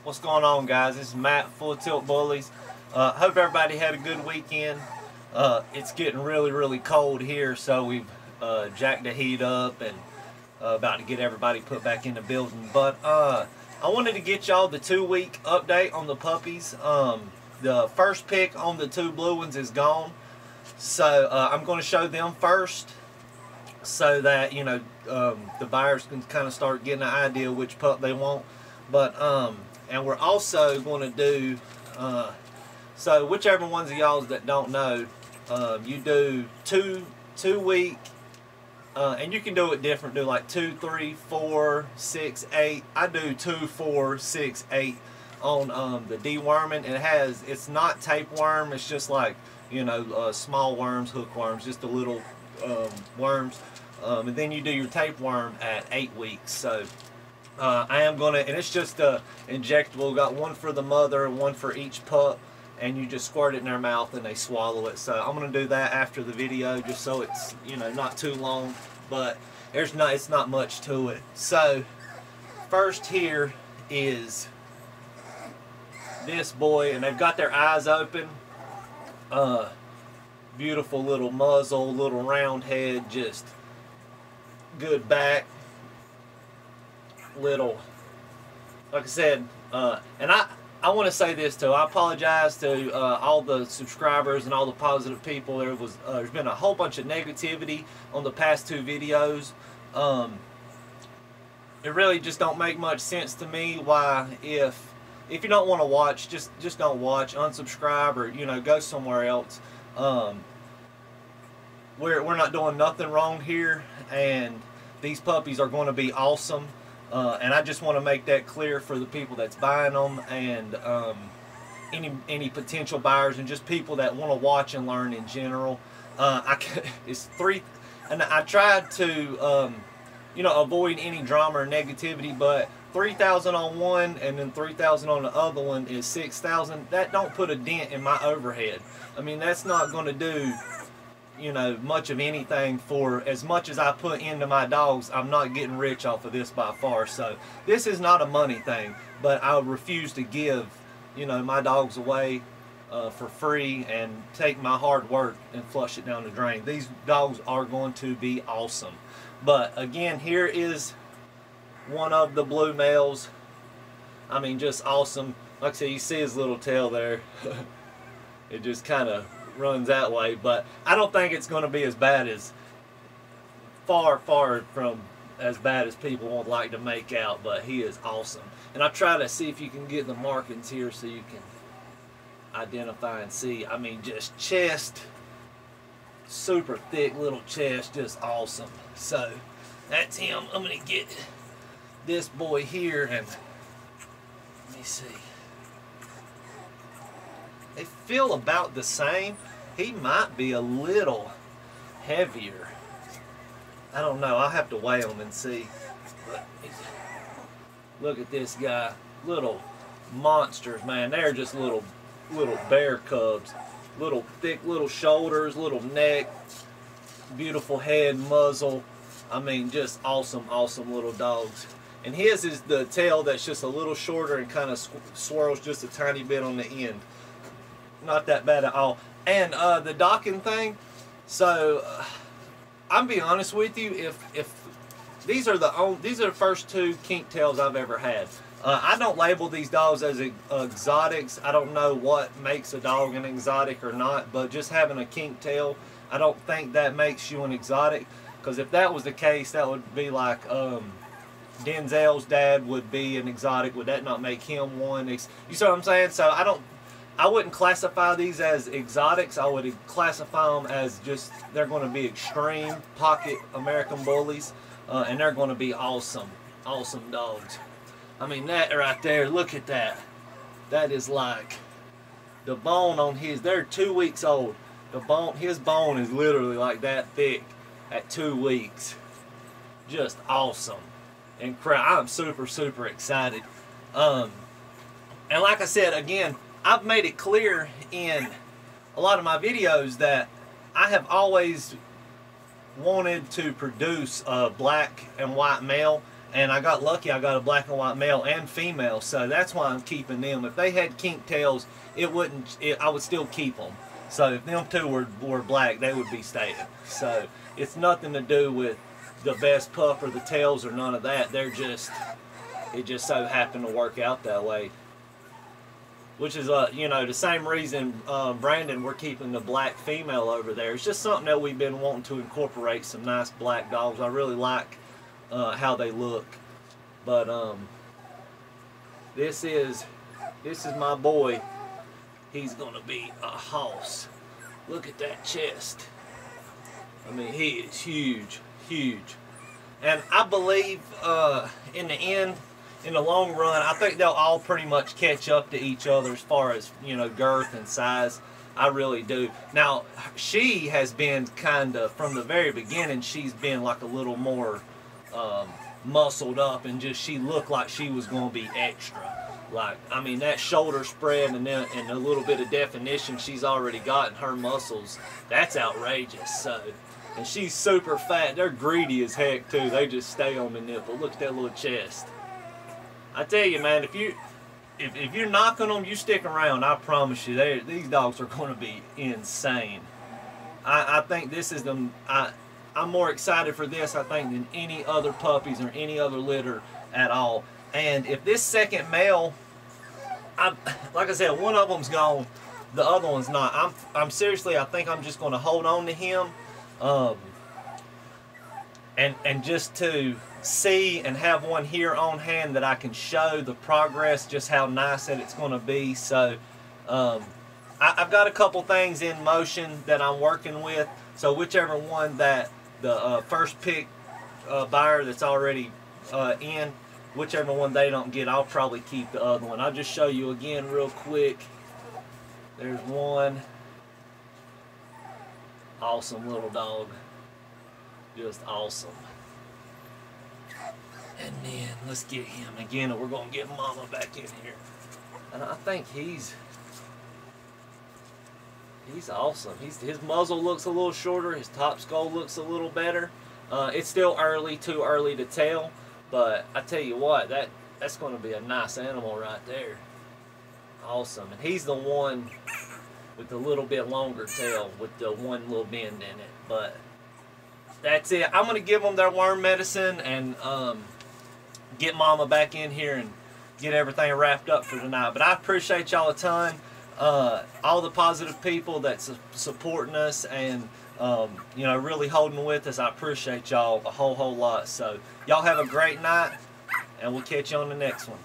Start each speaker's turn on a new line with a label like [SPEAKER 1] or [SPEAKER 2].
[SPEAKER 1] What's going on, guys? This is Matt, Full Tilt Bullies. Hope everybody had a good weekend. It's getting really cold here, so we've jacked the heat up and about to get everybody put back in the building. But I wanted to get y'all the 2-week update on the puppies. The first pick on the 2 blue ones is gone, so I'm going to show them first, so that the buyers can kind of start getting an idea which pup they want. But and we're also going to do so whichever ones of y'all that don't know, you do two week, and you can do it different. Do like 2, 3, 4, 6, 8. I do 2, 4, 6, 8 on the deworming. It's not tapeworm. It's just like small worms, hookworms, just the little worms. And then you do your tapeworm at 8 weeks. So I am gonna, and it's just injectable. Got one for the mother and one for each pup, and you just squirt it in their mouth and they swallow it. So I'm gonna do that after the video, just so it's not too long, but it's not much to it. So first here is this boy, and they've got their eyes open. Beautiful little muzzle, little round head, just good back, little, like I said, and I want to say this too. I apologize to all the subscribers and all the positive people. There's been a whole bunch of negativity on the past 2 videos. It really just don't make much sense to me why, if you don't want to watch, just don't watch, unsubscribe, or go somewhere else. We're not doing nothing wrong here, and these puppies are going to be awesome. And I just want to make that clear for the people that's buying them, and any potential buyers, and just people that want to watch and learn in general. It's 3, and I tried to avoid any drama or negativity, but 3,000 on one and then 3,000 on the other one is 6,000. That don't put a dent in my overhead. I mean, that's not going to do much of anything. For as much as I put into my dogs, I'm not getting rich off of this by far. So this is not a money thing, but I refuse to give my dogs away for free and take my hard work and flush it down the drain. These dogs are going to be awesome. But again, here is one of the blue males. I mean, just awesome. Like I said, you see his little tail there. It just kind of runs that way, but I don't think it's going to be as bad as, far from as bad as people would like to make out. But he is awesome, and I try to see if you can get the markings here so you can identify and see. I mean, just chest, super thick little chest, just awesome. So that's him. I'm gonna get this boy here, and let me see. They feel about the same. He might be a little heavier. I don't know. I'll have to weigh him and see. But look at this guy. Little monsters, man. They're just little bear cubs. Little thick little shoulders, little neck, beautiful head, muzzle. I mean, just awesome little dogs. And his is the tail that's just a little shorter and kind of swirls just a tiny bit on the end. Not that bad at all. And the docking thing, so I'm be honest with you, if these are the first 2 kink tails I've ever had. I don't label these dogs as exotics. I don't know what makes a dog an exotic or not, but just having a kink tail, I don't think that makes you an exotic. Because if that was the case, that would be like Denzel's dad would be an exotic. Would that not make him one? You see what I'm saying? So I wouldn't classify these as exotics. I would classify them as just, they're going to be extreme pocket American bullies, and they're going to be awesome dogs. I mean, that right there, look at that. That is like the bone on they're 2 weeks old. His bone is literally like that thick at 2 weeks. Just awesome. And I'm super excited. And like I said, again, I've made it clear in a lot of my videos that I have always wanted to produce a black and white male, And I got lucky, I got a black and white male and female, so that's why I'm keeping them. If they had kink tails, I would still keep them. So if them two were black, they would be staying. So it's nothing to do with the best pup or the tails or none of that. It just so happened to work out that way. Which is, you know, the same reason, Brandon, we're keeping the black female over there. It's just something that we've been wanting to incorporate some nice black dogs. I really like how they look. But this is my boy. He's gonna be a hoss. Look at that chest. I mean, he is huge, huge. And I believe in the end, in the long run, I think they'll all pretty much catch up to each other as far as, you know, girth and size. I really do. Now, she has been kind of, from the very beginning, she's been like a little more muscled up, and just she looked like she was going to be extra. Like, I mean, that shoulder spread and a little bit of definition she's already got in her muscles, that's outrageous. So, and she's super fat. They're greedy as heck too. They just stay on the nipple. Look at that little chest. I tell you, man, if you're knocking them, you stick around. I promise you, these dogs are going to be insane. I think this is the. I'm more excited for this, I think, than any other puppies or any other litter at all. And if this second male, like I said, one of them's gone, the other one's not. I'm seriously, I think I'm just going to hold on to him, and just to see and have one here on hand that I can show the progress, just how nice that it's going to be. So I've got a couple things in motion that I'm working with. So whichever one that the first pick buyer that's already in, whichever one they don't get, I'll probably keep the other one. I'll just show you again real quick. There's one. Awesome little dog. Just awesome. And then let's get him again, and we're going to get Mama back in here. And I think he's awesome. His muzzle looks a little shorter. His top skull looks a little better. It's still early, too early to tell. But I tell you what, that's going to be a nice animal right there. Awesome. And he's the one with the little bit longer tail with the one little bend in it. But that's it. I'm going to give them their worm medicine and get Mama back in here and get everything wrapped up for tonight. But I appreciate y'all a ton. All the positive people that's supporting us and you know, really holding with us. I appreciate y'all a whole lot. So y'all have a great night, and we'll catch you on the next one.